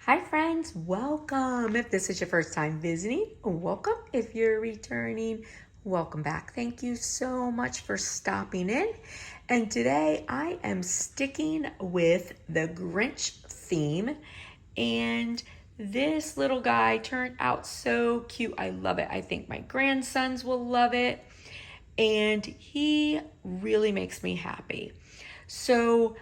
Hi friends, welcome. If this is your first time visiting, welcome. If you're returning, welcome back. Thank you so much for stopping in. And today I am sticking with the Grinch theme. And this little guy turned out so cute. I love it. I think my grandsons will love it. And he really makes me happy. So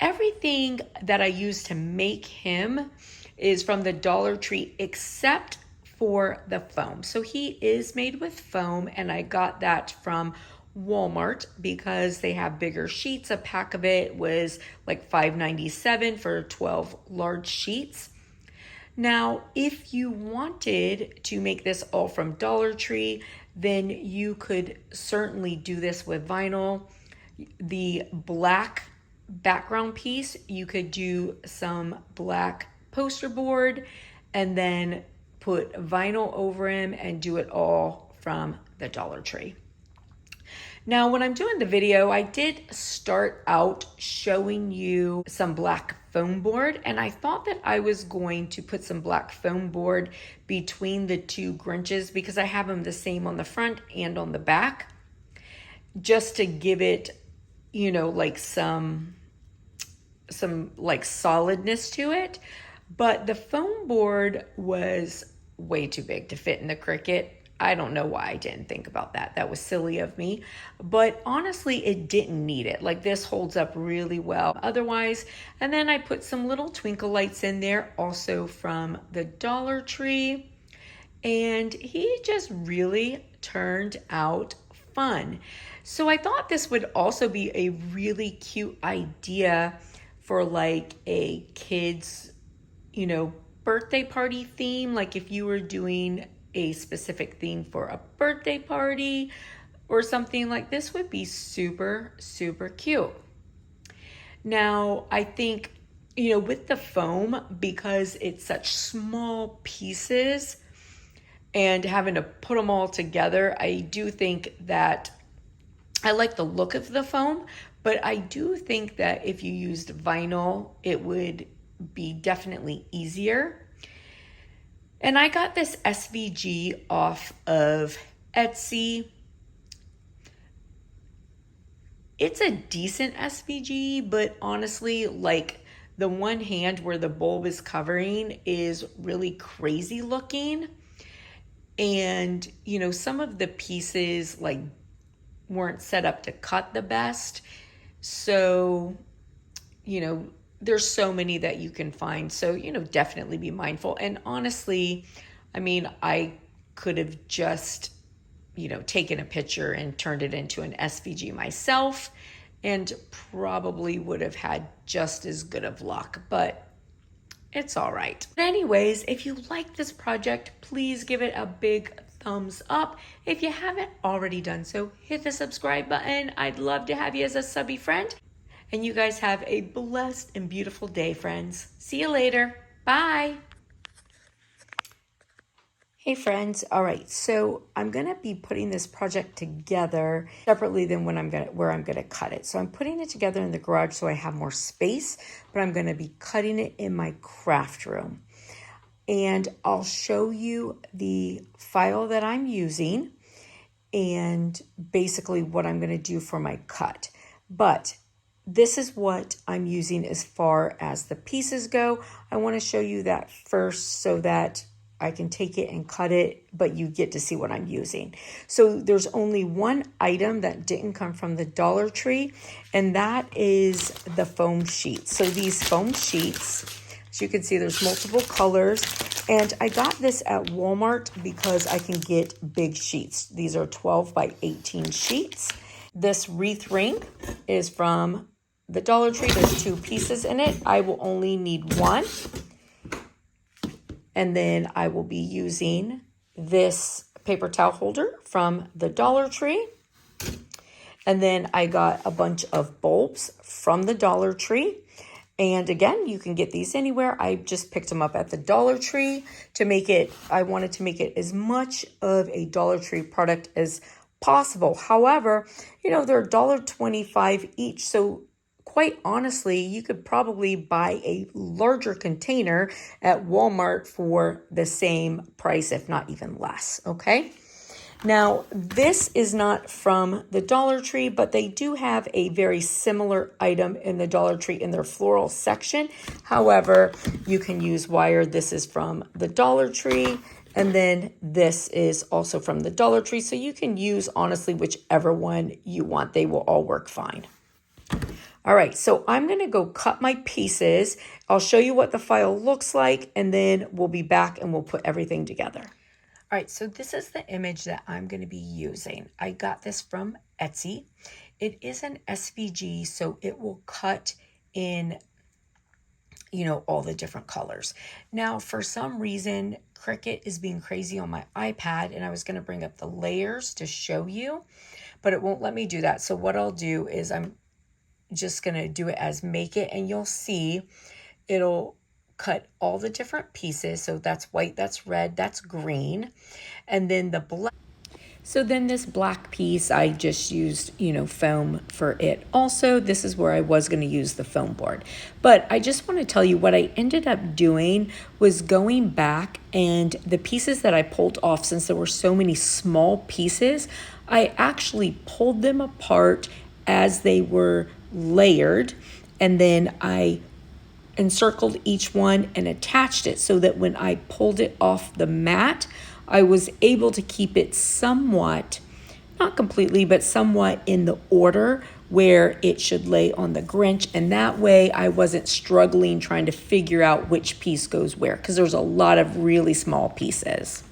everything that I use to make him is from the Dollar Tree except for the foam. So he is made with foam, and I got that from Walmart because they have bigger sheets. A pack of it was like $5.97 for 12 large sheets. Now, if you wanted to make this all from Dollar Tree, then you could certainly do this with vinyl. The black background piece, you could do some black poster board and then put vinyl over him and do it all from the Dollar Tree. Now, when I'm doing the video, I did start out showing you some black foam board, and I thought that I was going to put some black foam board between the two Grinches because I have them the same on the front and on the back, just to give it, like some like solidness to it. But the foam board was way too big to fit in the Cricut. I don't know why I didn't think about that. That was silly of me. But honestly, it didn't need it. Like, this holds up really well otherwise. And then I put some little twinkle lights in there, also from the Dollar Tree. And he just really turned out fun. So I thought this would also be a really cute idea for like a kid's, birthday party theme. Like if you were doing a specific theme for a birthday party or something, like this would be super, super cute. Now, I think, with the foam, because it's such small pieces and having to put them all together, I do think that I like the look of the foam, but I do think that if you used vinyl, it would be definitely easier. And I got this SVG off of Etsy. It's a decent SVG, but honestly, like the one hand where the bulb is covering is really crazy looking. And, some of the pieces like weren't set up to cut the best. So, there's so many that you can find. So, definitely be mindful. And honestly, I could have just, taken a picture and turned it into an SVG myself and probably would have had just as good of luck, but it's all right. But anyways, if you like this project, please give it a big thumbs up. If you haven't already done so, hit the subscribe button. I'd love to have you as a subby friend. And you guys have a blessed and beautiful day, friends. See you later. Bye. Hey friends. All right, so I'm gonna be putting this project together separately than where I'm gonna cut it. So I'm putting it together in the garage so I have more space, but I'm gonna be cutting it in my craft room. And I'll show you the file that I'm using and basically what I'm gonna do for my cut. But this is what I'm using as far as the pieces go. I want to show you that first so that I can take it and cut it, but you get to see what I'm using. So there's only one item that didn't come from the Dollar Tree, and that is the foam sheets. So these foam sheets, as you can see, there's multiple colors, and I got this at Walmart because I can get big sheets. These are 12 by 18 sheets. This wreath ring is from the Dollar Tree. There's 2 pieces in it. I will only need 1. And then I will be using this paper towel holder from the Dollar Tree. And then I got a bunch of bulbs from the Dollar Tree. And again, you can get these anywhere. I just picked them up at the Dollar Tree to make it, I wanted to make it as much of a Dollar Tree product as possible. However, they're $1.25 each. So quite honestly, you could probably buy a larger container at Walmart for the same price, if not even less, okay? Now, this is not from the Dollar Tree, but they do have a very similar item in the Dollar Tree in their floral section. However, you can use wire. This is from the Dollar Tree, and then this is also from the Dollar Tree. So you can use, honestly, whichever one you want. They will all work fine. All right, so I'm going to go cut my pieces. I'll show you what the file looks like, and then we'll be back and we'll put everything together. All right, so this is the image that I'm going to be using. I got this from Etsy. It is an SVG, so it will cut in, all the different colors. Now, for some reason, Cricut is being crazy on my iPad, and I was going to bring up the layers to show you, but it won't let me do that. So what I'll do is I'm just going to do it as make it, and you'll see it'll cut all the different pieces. So that's white, that's red, that's green. And then the black. So then this black piece, I just used, foam for it. Also, this is where I was going to use the foam board. But I just want to tell you what I ended up doing was going back, and the pieces that I pulled off, since there were so many small pieces, I actually pulled them apart as they were layered, and then I encircled each one and attached it so that when I pulled it off the mat, I was able to keep it somewhat, not completely, but somewhat in the order where it should lay on the Grinch. And that way I wasn't struggling trying to figure out which piece goes where, because there's a lot of really small pieces.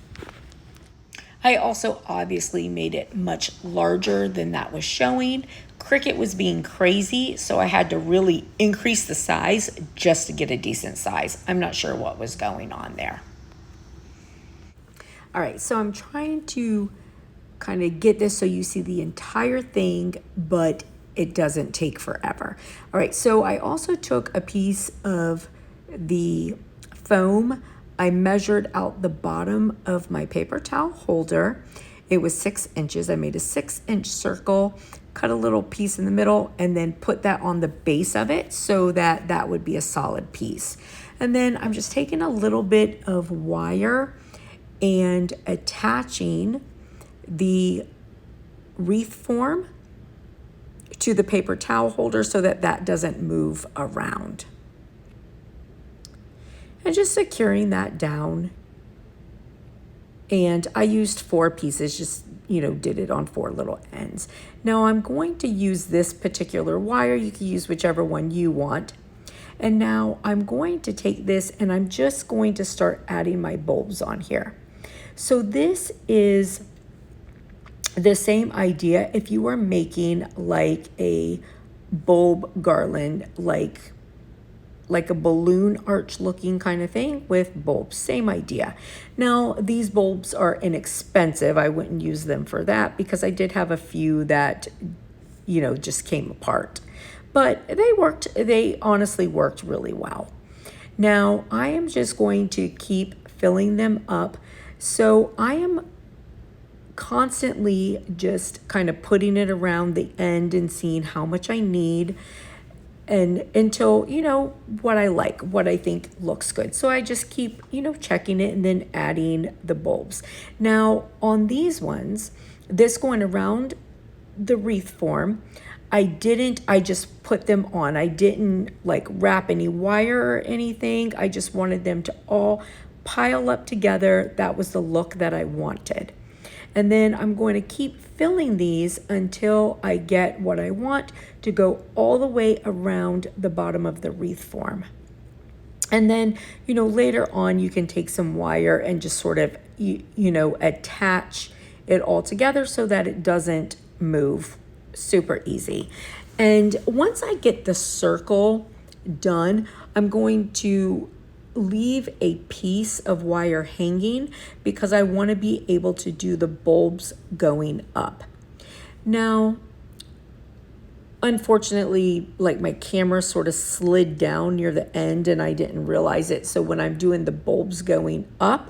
I also obviously made it much larger than that was showing. Cricut was being crazy, so I had to really increase the size just to get a decent size. I'm not sure what was going on there. All right, so I'm trying to kind of get this so you see the entire thing, but it doesn't take forever. All right, so I also took a piece of the foam. I measured out the bottom of my paper towel holder. It was 6 inches. I made a 6-inch circle, cut a little piece in the middle, and then put that on the base of it so that that would be a solid piece. And then I'm just taking a little bit of wire and attaching the wreath form to the paper towel holder so that that doesn't move around. And just securing that down. And I used 4 pieces, just, did it on 4 little ends. Now I'm going to use this particular wire. You can use whichever one you want. And now I'm going to take this and I'm just going to start adding my bulbs on here. So this is the same idea if you were making like a bulb garland, like a balloon arch looking kind of thing with bulbs, same idea. Now these bulbs are inexpensive. I wouldn't use them for that because I did have a few that, just came apart. But they honestly worked really well. Now I am just going to keep filling them up. So I am constantly just kind of putting it around the end and seeing how much I need, and until, what I like, what I think looks good. So I just keep, checking it and then adding the bulbs. Now on these ones, this going around the wreath form, I just put them on. I didn't like wrap any wire or anything. I just wanted them to all pile up together. That was the look that I wanted. And then I'm going to keep filling these until I get what I want to go all the way around the bottom of the wreath form. And then, later on you can take some wire and just sort of, attach it all together so that it doesn't move. Super easy. And once I get the circle done, I'm going to leave a piece of wire hanging because I want to be able to do the bulbs going up. Now, unfortunately, like my camera sort of slid down near the end and I didn't realize it. So when I'm doing the bulbs going up,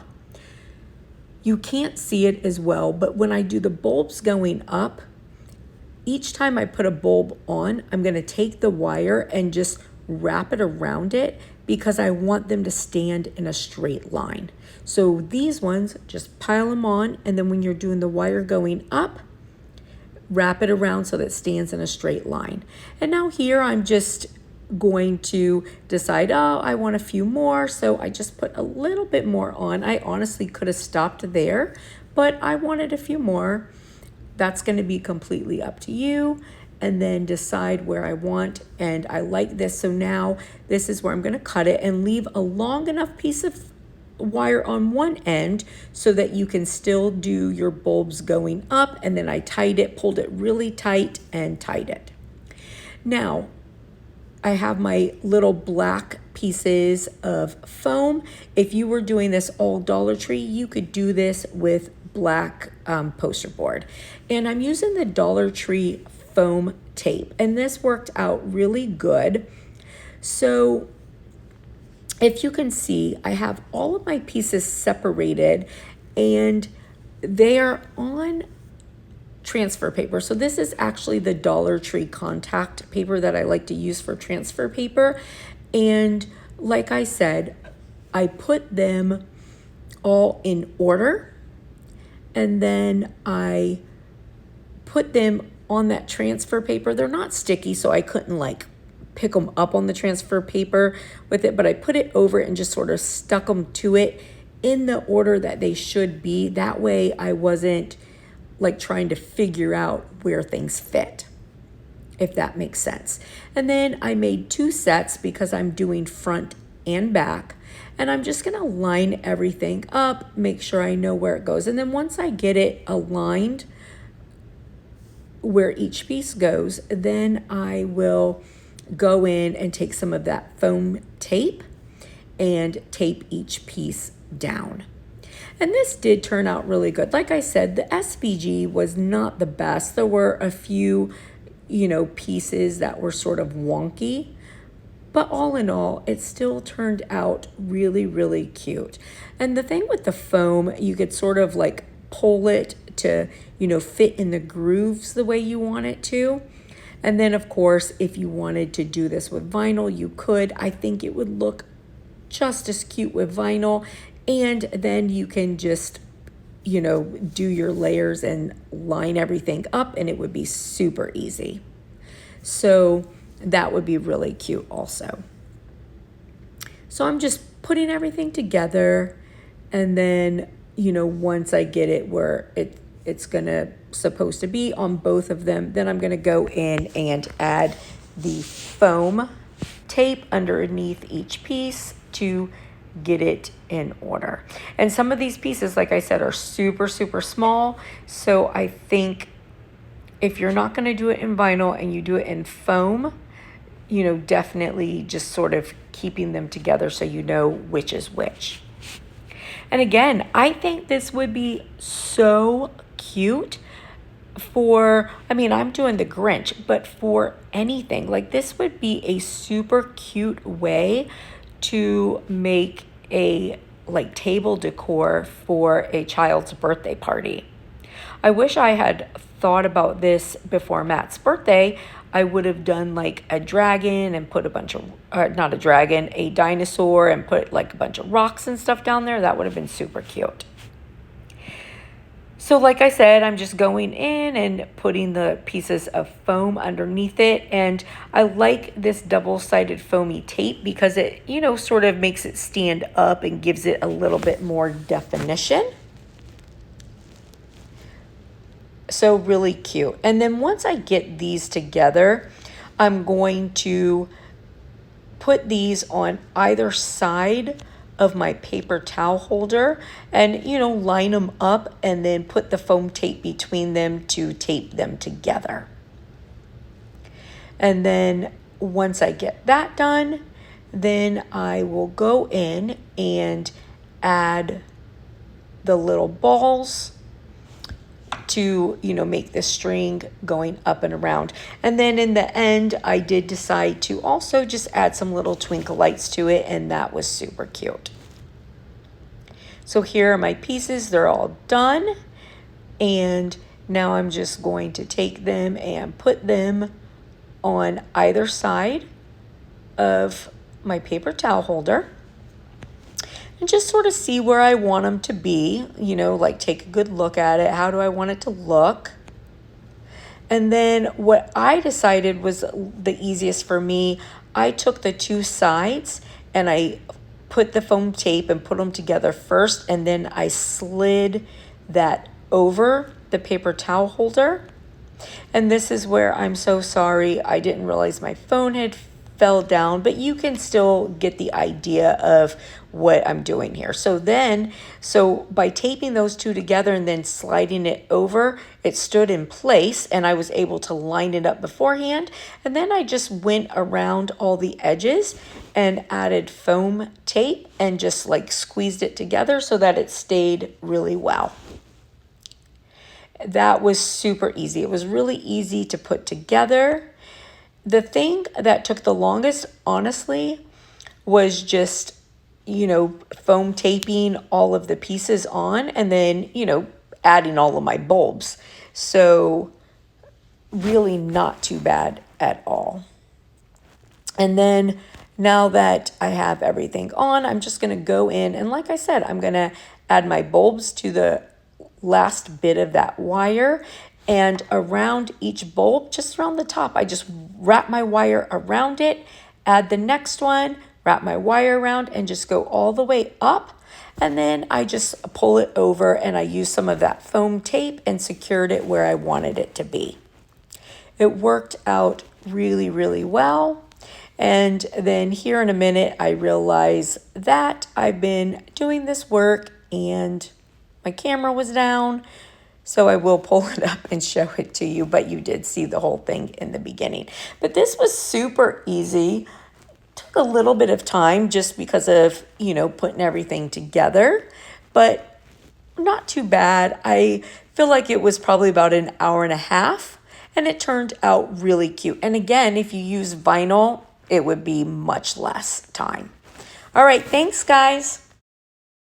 you can't see it as well, but when I do the bulbs going up, each time I put a bulb on, I'm going to take the wire and just wrap it around it because I want them to stand in a straight line. So these ones, just pile them on, and then when you're doing the wire going up, wrap it around so that it stands in a straight line. And now here I'm just going to decide, oh, I want a few more. So I just put a little bit more on. I honestly could have stopped there, but I wanted a few more. That's going to be completely up to you. And then decide where I want. And I like this. So now this is where I'm going to cut it and leave a long enough piece of wire on one end so that you can still do your bulbs going up. And then I tied it, pulled it really tight and tied it. Now I have my little black pieces of foam. If you were doing this all Dollar Tree, you could do this with black poster board. And I'm using the Dollar Tree foam tape, and this worked out really good. So if you can see, I have all of my pieces separated and they are on transfer paper. So this is actually the Dollar Tree contact paper that I like to use for transfer paper. And like I said, I put them all in order, and then I put them on that transfer paper. They're not sticky, so I couldn't like pick them up on the transfer paper with it, but I put it over it and just sort of stuck them to it in the order that they should be. That way I wasn't like trying to figure out where things fit, if that makes sense. And then I made 2 sets because I'm doing front and back, and I'm just gonna line everything up, make sure I know where it goes. And then once I get it aligned where each piece goes, then I will go in and take some of that foam tape and tape each piece down. And this did turn out really good. Like I said, the SVG was not the best. There were a few, pieces that were sort of wonky, but all in all, it still turned out really, really cute. And the thing with the foam, you could sort of like pull it to, fit in the grooves the way you want it to. And then of course, if you wanted to do this with vinyl, you could. I think it would look just as cute with vinyl. And then you can just, do your layers and line everything up, and it would be super easy. So that would be really cute also. So I'm just putting everything together, and then, once I get it where it's supposed to be on both of them, then I'm gonna go in and add the foam tape underneath each piece to get it in order. And some of these pieces, like I said, are super, super small. So I think if you're not gonna do it in vinyl and you do it in foam, definitely just sort of keeping them together so you know which is which. And again, I think this would be so cute I'm doing the Grinch, but for anything, like this would be a super cute way to make a like table decor for a child's birthday party. I wish I had thought about this before Matt's birthday. I would have done like a dragon and put a bunch of, not a dragon, a dinosaur, and put like a bunch of rocks and stuff down there. That would have been super cute. So like I said, I'm just going in and putting the pieces of foam underneath it. And I like this double-sided foamy tape because it, sort of makes it stand up and gives it a little bit more definition. So really cute. And then once I get these together, I'm going to put these on either side of my paper towel holder and, line them up and then put the foam tape between them to tape them together. And then once I get that done, then I will go in and add the little balls to, make the string going up and around. And then in the end, I did decide to also just add some little twinkle lights to it, and that was super cute. So here are my pieces. They're all done. And Now I'm just going to take them and put them on either side of my paper towel holder and just sort of see where I want them to be, you know, like take a good look at it. How do I want it to look? And then what I decided was the easiest for me, I took the two sides and I put the foam tape and put them together first, and then I slid that over the paper towel holder. And this is where I'm so sorry, I didn't realize my phone had fell down, but you can still get the idea of what I'm doing here. So by taping those two together and then sliding it over, it stood in place and I was able to line it up beforehand. And then I just went around all the edges and added foam tape and just like squeezed it together so that it stayed really well. That was super easy. It was really easy to put together. The thing that took the longest, honestly, was just, you know, foam taping all of the pieces on and then, you know, adding all of my bulbs. So really not too bad at all. And then now that I have everything on, I'm just going to go in and like I said, I'm going to add my bulbs to the last bit of that wire, and around each bulb, just around the top, I just wrap my wire around it, add the next one, wrap my wire around, and just go all the way up. And then I just pull it over and I use some of that foam tape and secured it where I wanted it to be. It worked out really, really well. And then here in a minute, I realize that I've been doing this work and my camera was down. So I will pull it up and show it to you, but you did see the whole thing in the beginning. But this was super easy. Took a little bit of time just because of, you know, putting everything together, but not too bad. I feel like it was probably about an hour and a half, and it turned out really cute. And again, if you use vinyl, it would be much less time. All right, thanks, guys.